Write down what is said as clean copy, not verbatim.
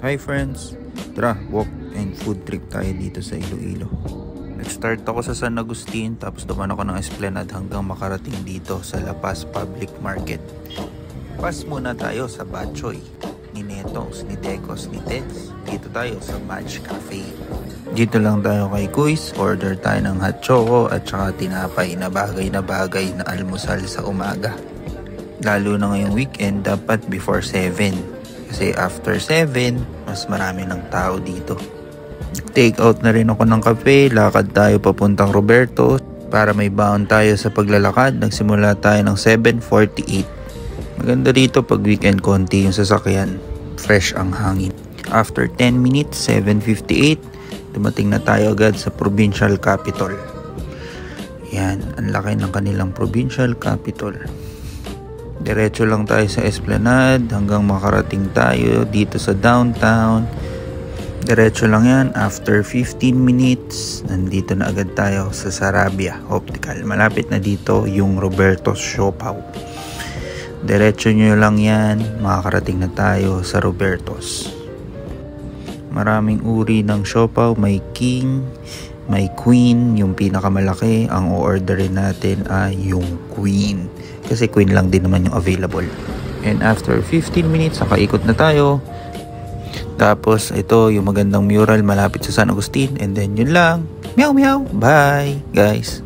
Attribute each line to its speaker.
Speaker 1: Hi friends! Tara, walk and food trip tayo dito sa Iloilo. Nag-start ako sa San Agustin tapos duman ako ng Esplanade hanggang makarating dito sa La Paz Public Market. Pas muna tayo sa Batchoy, ni Netong, ni Decos, ni Teds. Dito tayo sa Match Cafe. Dito lang tayo kay Kuis, order tayo ng hot choco at saka tinapay na bagay na almusal sa umaga. Lalo na ngayong weekend, dapat before 7. Kasi after 7, mas marami ng tao dito. Take out na rin ako ng kape, lakad tayo papuntang Roberto para may baon tayo sa paglalakad. Nagsimula tayo ng 7:48. Maganda dito pag weekend, konti yung sasakyan, fresh ang hangin. After 10 minutes, 7:58, dumating na tayo agad sa provincial capital. Yan, ang laki ng kanilang provincial capital. Diretso lang tayo sa Esplanade hanggang makarating tayo dito sa downtown. Diretso lang yan. After 15 minutes, nandito na agad tayo sa Sarabia Optical. Malapit na dito yung Roberto's Siopaw. Diretso nyo lang yan, makakarating na tayo sa Roberto's. Maraming uri ng siopaw. May king, may queen, yung pinakamalaki. Ang o-orderin natin ay yung queen. Kasi queen lang din naman yung available. And after 15 minutes, nakaikot na tayo. Tapos, ito yung magandang mural malapit sa San Agustin. And then, yun lang. Meow meow. Bye, guys.